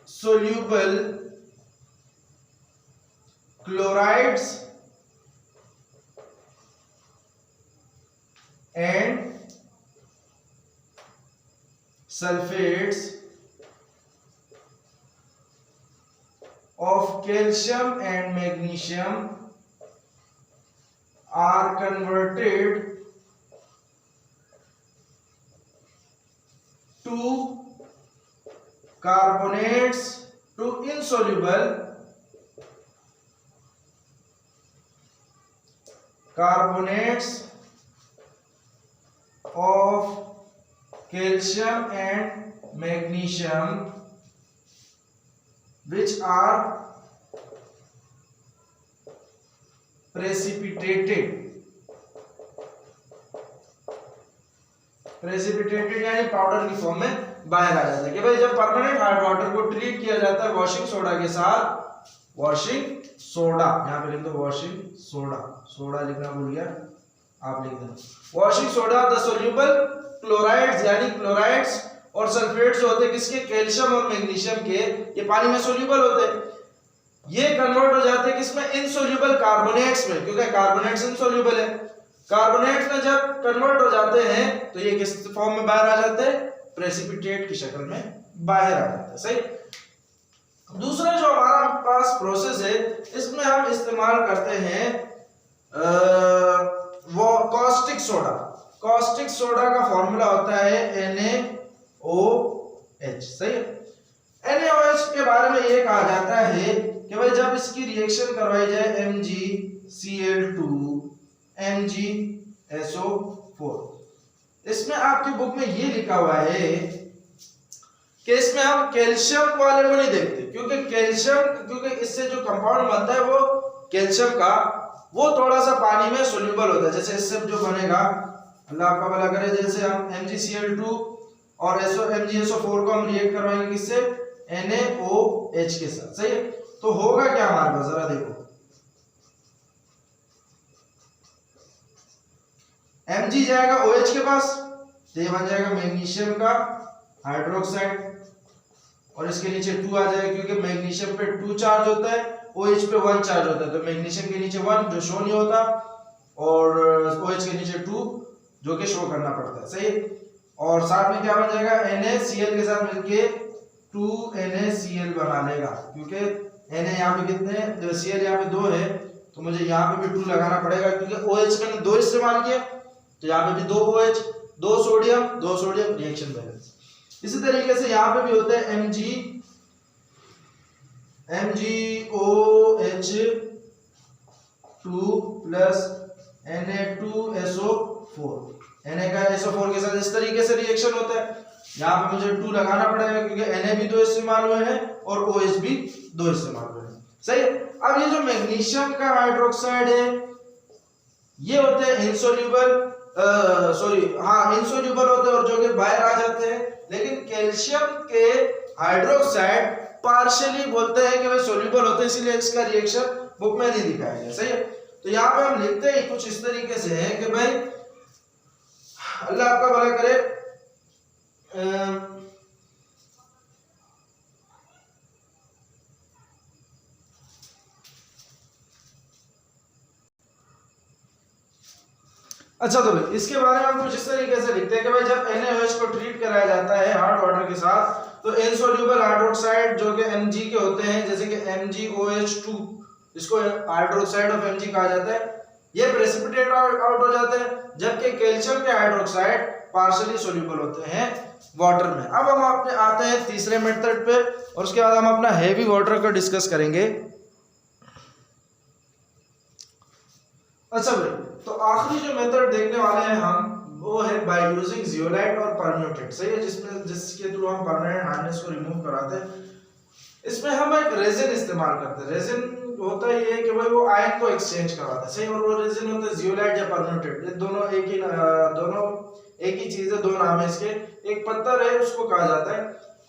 soluble chlorides and sulfates of calcium and magnesium are converted to carbonates to insoluble carbonates of calcium and magnesium which are precipitated यानी powder की form में बाहर आ जाता है। कि भाई जब permanent hard water को ट्रीट किया जाता है वॉशिंग सोडा के साथ, वॉशिंग सोडा यहाँ पे लिख दो, वॉशिंग सोडा, सोडा लिखना भूल गया, आप लिख देना। Washing soda the soluble chlorides यानी क्लोराइड्स और सल्फेट्स जो होते हैं किसके, कैल्शियम और मैग्नीशियम के, ये पानी में सोल्यूबल होते हैं। ये कन्वर्ट हो जाते हैं किसमें, इनसोल्यूबल कार्बोनेट्स में, क्योंकि कार्बोनेट्स इनसोल्यूबल है। कार्बोनेट्स में जब कन्वर्ट हो जाते हैं तो ये किस फॉर्म में बाहर आ जाते हैं, प्रेसिपिटेट की शक्ल में बाहर आ जाते हैं। सही। दूसरा जो हमारा पास प्रोसेस है इसमें हम इस्तेमाल करते हैं वो कॉस्टिक सोडा। कॉस्टिक सोडा का फॉर्मूला होता है NaOH। सही है। NaOH के बारे में ये कहा जाता है कि भाई जब इसकी रिएक्शन करवाई जाए MgCl2 MgSO4, इसमें आपकी बुक में ये लिखा हुआ है कि इसमें हम कैल्शियम वाले को नहीं देखते, क्योंकि इससे जो कंपाउंड बनता है वो कैल्शियम का, वो थोड़ा सा पानी में सोल्यूबल होता है। जैसे इससे जो बनेगा, अल्लाह आपका भला करे, जैसे हम MgCl2 और MgSO4 को हम रिएक्ट करवाएंगे किससे, NaOH के साथ। सही है। तो होगा क्या हमारे पास, जरा देखो, Mg जाएगा OH के पास, तो ये बन जाएगा मैग्नीशियम का हाइड्रोक्साइड, और इसके नीचे 2 आ जाएगा, क्योंकि मैग्नीशियम पे 2 चार्ज होता है, OH पे 1 चार्ज होता है, तो मैग्नीशियम के नीचे 1 जो शो नहीं होता, और OH के नीचे 2 जो कि शो करना पड़ता है। सही। और साथ में क्या बन जाएगा, NaCl के साथ मिलके 2NaCl बना लेगा, क्योंकि Na यहाँ पे कितने, Cl यहाँ पे 2 है, तो मुझे यहाँ पे भी 2 लगाना पड़ेगा, क्योंकि OH मैंने 2 इस्तेमाल किया, तो यहाँ पे भी 2 OH, 2 सोडियम रिएक्शन बैलेंस। इसी तरीके से यहाँ पे भी होता है MgOH2 प्लस Na2SO4, Na का SO4 के साथ इस तरीके से रिएक्शन होता है। यहाँ पे मुझे 2 लगाना पड़ेगा, क्योंकि Na भी 2 इस्तेमाल हुए हैं और OH भी 2 इस्तेमाल हुए हैं। सही है। अब ये जो मैग्नीशियम का हाइड्रोक्साइड है, ये होते हैं इनसोल्यूबल, इनसोल्यूबल होते हैं और जो कि बाहर आ जाते हैं। लेकिन कैल्शियम के हाइड्रोक्साइड पार्शियली बोलते हैं कि वे सोल्यूबल होते हैं, इसीलिए इसका रिएक्शन बुक में नहीं दिखाया गया। सही है। तो यहाँ पे हम लिखते हैं कुछ इस तरीके से है कि भाई अल्लाह आपका भला करे, अच्छा, तो भाई इसके बारे में हम कुछ इस तरीके से लिखते हैं कि भाई जब NaOH को ट्रीट कराया जाता है हार्ड वाटर के साथ, तो इनसोल्यूबल हाइड्रोक्साइड जो कि Mg के होते हैं, जैसे कि MgOH2, इसको हाइड्रोक्साइड ऑफ Mg कहा जाता है, ये प्रेसिपिटेट आउट हो जाते हैं, जबकि कैल्शियम के हाइड्रोक्साइड पार्शियली सोल्यूबल होते हैं वाटर में। अब हम अपने आते हैं तीसरे मेथड पे, और उसके बाद हम अपना हेवी वाटर को डिस्कस करेंगे। अच्छा भाई, तो आखिरी जो मेथड देखने वाले हैं हम, वो है बाय यूजिंग जियोलाइट और परम्यूटेट। सही है। जिसके थ्रू हम परमानेंट हार्डनेस को रिमूव कराते हैं। इसमें हम एक रेजिन इस्तेमाल करते हैं। रेजिन होता है ये कि भाई वो आयन को एक्सचेंज करवाता है। सही। और वो रेजिन होता है जियोलाइट या परम्यूटेट, ये दोनों एक ही चीज है, 2 नाम है इसके। एक पत्थर है, उसको कहा जाता है।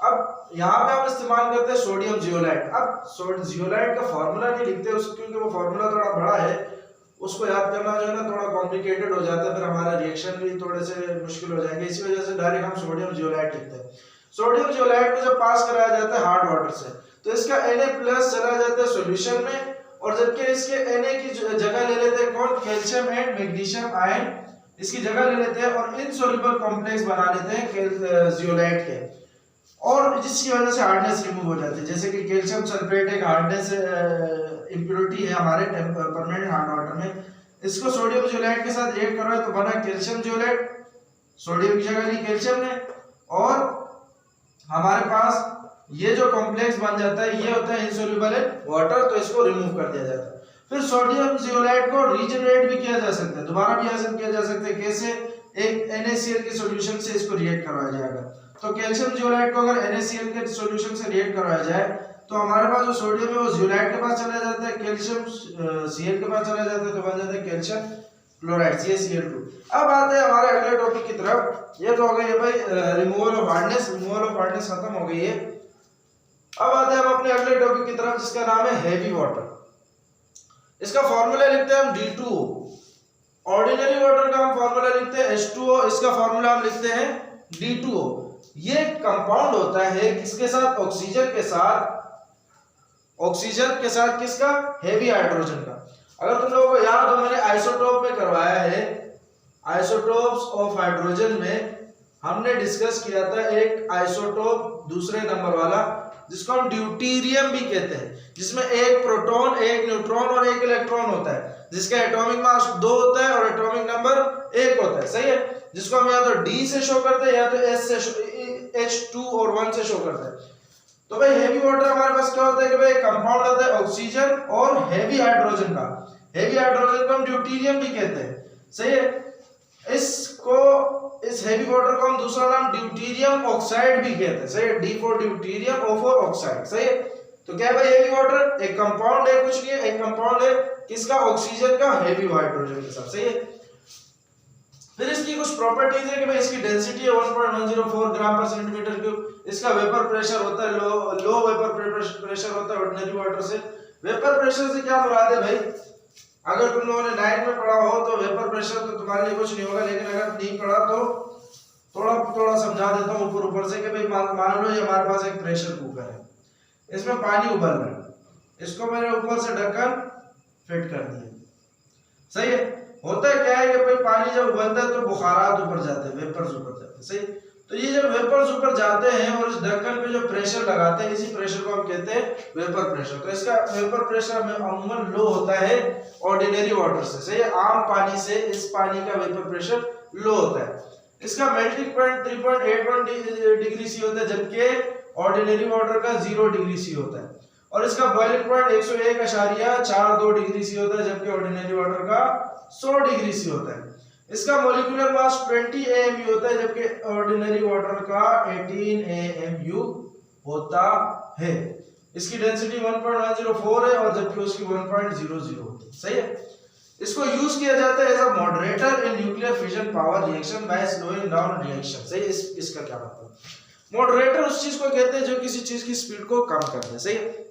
अब यहाँ पे हम इस्तेमाल करते हैं सोडियम जियोलाइट। अब जियोलाइट का फॉर्मूला नहीं लिखते क्योंकि वो फॉर्मूला थोड़ा बड़ा है, उसको याद करना जो है ना थोड़ा कॉम्प्लिकेटेड हो जाता है, फिर हमारा रिएक्शन भी थोड़े से मुश्किल हो जाएंगे। इसी वजह से डायरेक्ट हम सोडियम जियोलाइट लिखते हैं। सोडियम जियोलाइट को जब पास कराया जाता है हार्ड वाटर से, तो इसका Na+ चला जाता है सॉल्यूशन में, और जबकि इसके Na की जगह ले लेते हैं कौन, कैल्शियम एंड मैग्नीशियम आयन इसकी जगह ले लेते हैं और इनसोल्यूबल कॉम्प्लेक्स बना लेते हैं जियोलाइट के, और जिसकी वजह से हार्डनेस रिमूव हो जाती है। जैसे कि कैल्शियम सल्फेट एक हार्डनेस इंप्योरिटी है हमारे परमानेंट हार्ड वाटर में, इसको सोडियम जियोलाइट के साथ रिएक्ट करवाए तो बना कैल्शियम जियोलाइट, सोडियम की जगह ली कैल्शियम ने, और हमारे पास ये जो कॉम्प्लेक्स बन जाता है ये होता है इनसोल्यूबल वाटर, तो इसको रिमूव कर दिया जाता है। फिर सोडियम जियोलाइट को रीजनरेट भी किया जा सकता है, दोबारा भी हासिल किया जा सकता है। कैसे, एक NaCl के सॉल्यूशन से इसको रिएक्ट करवाया जाएगा। तो कैल्शियम जियोलाइट को अगर NaCl के सॉल्यूशन से रिएक्ट करवाया जाए तो हमारे पास जो सोडियम है वो जियोलाइट के पास चला जाता है, कैल्शियम Cl के पास चला जाता है, तो बन जाता है कैल्शियम क्लोराइड CaCl2। अब आते हैं हमारे अगले टॉपिक की तरफ। ये तो हो गई है भाई रिमूवल ऑफ हार्डनेस खत्म हो गई है। अब आते हैं हम अपने अगले टॉपिक की तरफ, जिसका नाम है हेवी वाटर। इसका फॉर्मूला लिखते हैं हम D2O। ऑर्डिनरी वाटर का हम फॉर्मूला लिखते हैं H2O, इसका फॉर्मूला हम लिखते हैं D2O। ये कंपाउंड होता है किसके साथ? ऑक्सीजन के साथ किसका? हेवी हाइड्रोजन का। अगर तुम लोगों को याद हो, मैंने आइसोटोप में करवाया है, आइसोटोप्स ऑफ हाइड्रोजन में हमने डिस्कस किया था एक आइसोटोप दूसरे नंबर वाला जिसको हम ड्यूटेरियम भी कहते हैं, जिसमें एक प्रोटॉन, एक न्यूट्रॉन और एक इलेक्ट्रॉन होता है, जिसका एटॉमिक मास 2 होता है और एटॉमिक नंबर 1 होता है। सही है, जिसको हम या तो D से शो करते हैं या तो S से H2 और 1 से शो करते हैं। तो भाई हेवी वाटर हमारे पास क्या होता है कि भाई कंपाउंड होता है ऑक्सीजन और हेवी हाइड्रोजन का। हेवी हाइड्रोजन को हम ड्यूटेरियम भी कहते हैं। सही है, इस हेवी वाटर को हम दूसरा नाम ड्यूटेरियम ऑक्साइड भी कहते हैं। सही है, D for deuterium, O for oxide. सही है, तो क्या है भाई हेवी वाटर? एक कंपाउंड है, कुछ नहीं है, एक कंपाउंड है किसका? ऑक्सीजन का हेवी हाइड्रोजन के साथ। सही है, फिर इसकी कुछ प्रॉपर्टीज है कि भाई इसकी डेंसिटी है 1.104 ग्राम पर सेंटीमीटर क्यूब। इसका वेपर प्रेशर होता है लो वेपर प्रेशर होता है ऑर्डिनरी वाटर से। वेपर प्रेशर से क्या मुराद है भाई? अगर तुम लोगों ने 9 में पढ़ा हो तो वेपर प्रेशर तो तुम्हारे लिए कुछ नहीं होगा, लेकिन अगर नहीं पढ़ा तो थोड़ा समझा देता हूँ ऊपर से कि भाई मान लो ये हमारे पास एक प्रेशर कुकर है, इसमें पानी उबल रहा है, इसको मैंने ऊपर से ढक्कन फिट कर दिया। सही है, होता है क्या है कि भाई पानी जब उबलता है तो बुखारात ऊपर जाते हैं, वेपर्स ऊपर जाते हैं। सही, तो ये जब वेपर्स ऊपर जाते हैं और इस ढक्कन पे जो प्रेशर लगाते हैं, इसी प्रेशर को हम कहते हैं वेपर प्रेशर। तो इसका वेपर प्रेशर अमूमन लो होता है ऑर्डिनरी वाटर से। सही है, आम पानी से इस पानी का वेपर प्रेशर लो होता है। इसका मेल्टिंग पॉइंट 3.81 डिग्री सी होता है, जबकि ऑर्डिनरी वाटर का 0 डिग्री सी होता है। और इसका बॉइलिंग पॉइंट 101.42 डिग्री सी होता है, जबकि ऑर्डिनरी वाटर का 100 डिग्री सी होता है। इसका मॉलिक्यूलर मास 20 AMU होता है, जबकि ऑर्डिनरी वाटर का 18 AMU होता है। इसकी डेंसिटी 1.104 है और जबकि उसकी 1.00 होती है। सही है, इसको यूज किया जाता है as a moderator in nuclear fission power reaction by slowing down reaction. सही, इसका क्या मतलब? मॉडरेटर उस चीज को कहते हैं जो किसी चीज की स्पीड को कम कर दे। सही है,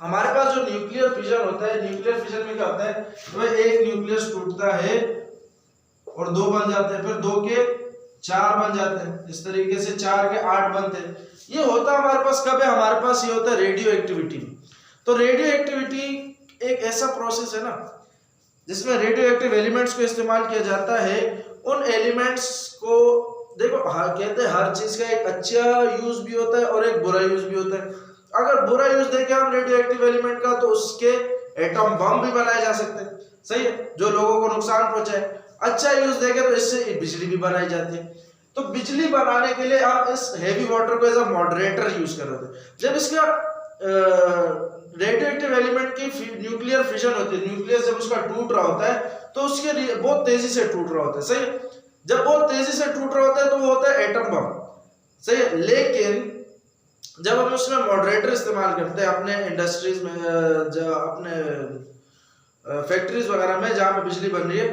हमारे पास जो न्यूक्लियर फिजन होता है, न्यूक्लियर फिजन में क्या होता है? तो एक न्यूक्लियस टूटता है और 2 बन जाते हैं, फिर 2 के 4 बन जाते हैं, इस तरीके से 4 के 8 बनते हैं। ये होता हमारे पास कब है? हमारे पास ये होता है रेडियो एक्टिविटी में। तो रेडियो एक्टिविटी एक ऐसा प्रोसेस है ना जिसमें रेडियो एक्टिव एलिमेंट्स को इस्तेमाल किया जाता है। उन एलिमेंट्स को देखो, कहते हैं हर चीज का एक अच्छा यूज भी होता है और एक बुरा यूज भी होता है। अगर बुरा यूज देखें हम रेडियो एक्टिव एलिमेंट का, तो उसके एटॉम बम भी बनाए जा सकते हैं। सही है, जो लोगों को नुकसान पहुंचाए। अच्छा यूज देखें तो इससे बिजली भी बनाई जाती है। तो बिजली बनाने के लिए हम इस हेवी वाटर को एज अ मॉडरेटर यूज कर रहे थे। जब इसका रेडियोएक्टिव एलिमेंट की न्यूक्लियर फिजन होती है, न्यूक्लियस जब उसका टूट रहा होता है तो उसके बहुत तेजी से टूट रहा होता है। सही है, जब बहुत तेजी से टूट रहा होता है तो वो होता है एटम बम। सही है, लेकिन जब हम उसमें मॉडरेटर इस्तेमाल करते हैं अपने इंडस्ट्रीज में, अपने फैक्ट्रीज वगैरह में जहां पे बिजली बन रही है,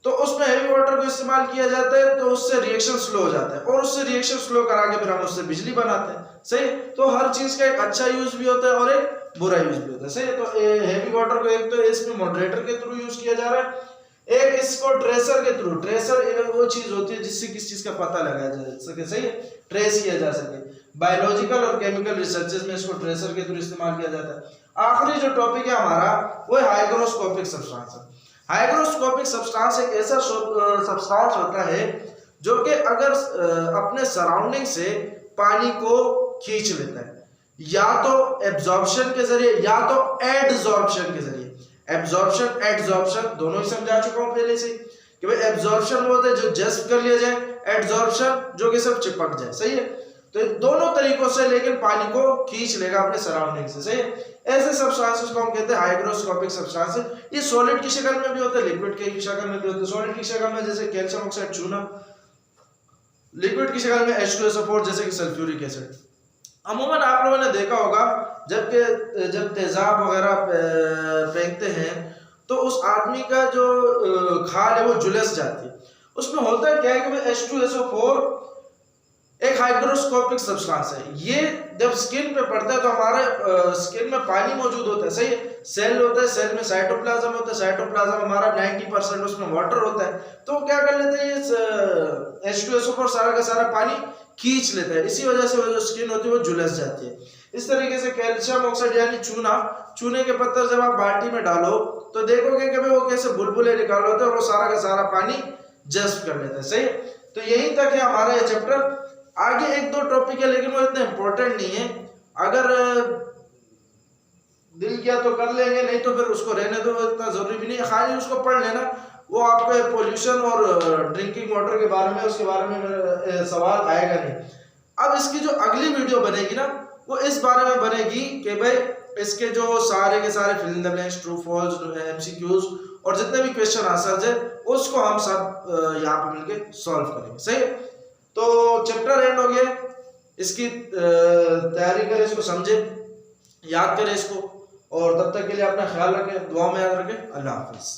तो उसमें हेवी वाटर को इस्तेमाल किया जाता है, तो उससे रिएक्शन स्लो हो जाता है और उससे रिएक्शन स्लो करा के फिर हम उससे बिजली बनाते हैं। सही, तो हर चीज का एक अच्छा यूज भी होता है और एक बुरा यूज भी होता है। सही, तो हेवी वाटर को एक तो इसमें मॉडरेटर के थ्रू यूज किया जा रहा है, एक इसको ट्रेसर के थ्रू। ट्रेसर वो चीज होती है जिससे किस चीज का पता लगाया जा सके। सही है, ट्रेस किया जा सके। बायोलॉजिकल और केमिकल रिसर्चेस में इसको ट्रेसर के थ्रू इस्तेमाल किया जाता है। आखिरी जो टॉपिक है हमारा वो है हाइग्रोस्कोपिक सब्सटेंस। हाइग्रोस्कोपिक सब्सटेंस एक ऐसा सब्सटेंस होता है जो कि अगर अपने सराउंडिंग से पानी को खींच लेता है, या तो एब्जॉर्प्शन के जरिए या तो एडजॉर्प्शन के जरिए। एब्जॉर्प्शन एडजॉर्प्शन दोनों ही समझा चुका हूं पहले से कि भाई एब्जॉर्प्शन वो होता है जो जस्ट कर लिया जाए, एडजॉर्प्शन जो कि सब चिपक जाए। सही है, तो दोनों तरीकों से लेकिन पानी को खींच लेगा अपने सराउंडिंग से। सही है, ऐसे सब्सटेंसेस को हम कहते हैं हाइग्रोस्कोपिक सब्सटेंसेस। ये सॉलिड की शक्ल में भी होते हैं, लिक्विड की शक्ल में भी होते हैं। सॉलिड की शक्ल में जैसे कैल्शियम ऑक्साइड चूना, लिक्विड की शक्ल में H2SO4 जैसे कि सल्फ्यूरिक एसिड। अमूमन आप लोगों ने देखा होगा जब तेजाब वगैरह फेंकते हैं तो उस आदमी का जो खाल है वो झुलस जाती है। उसमें होता है क्या है कि H2SO4 एक हाइग्रोस्कोपिक सब्सटेंस है। ये जब स्किन पे पड़ता है तो हमारे स्किन में पानी मौजूद होता है, सही है। सेल होता है, सेल में साइटोप्लाज्म होता है, साइटोप्लाज्म हमारा 90% उसमें वाटर होता है। तो क्या कर लेते हैं, ये H2SO पर सारा का सारा पानी खींच लेता है, इसी वजह से वो जो स्किन होती है वो झुलस जाती है। इस तरीके से कैल्शियम ऑक्साइड यानी चूना, चूने के पत्थर जब आप बाल्टी में डालो तो देखोगे कि वो कैसे बुलबुले निकाल होते हैं और वो सारा का सारा पानी जज्ब कर लेता है, सही है। तो यहीं तक है हमारा ये चैप्टर। आगे एक दो टॉपिक है लेकिन वो इतने इंपॉर्टेंट नहीं है, अगर दिल किया तो कर लेंगे, नहीं तो फिर उसको रहने दो, इतना जरूरी भी नहीं है, खाली उसको पढ़ लेना। वो आपके पोल्यूशन और ड्रिंकिंग वाटर के बारे में, उसके बारे में सवाल आएगा नहीं। अब इसकी जो अगली वीडियो बनेगी ना, वो इस बारे में बनेगी कि भाई इसके जो सारे के सारे fill in the blanks, true false, MCQs और जितने भी क्वेश्चन आंसर्स है उसको हम सब यहाँ पे मिलके सॉल्व करेंगे, सही है। तो चैप्टर एंड हो गया, इसकी तैयारी करें, इसको समझे, याद करें इसको, और तब तक के लिए अपना ख्याल रखें, दुआ में याद रखें। अल्लाह हाफिज।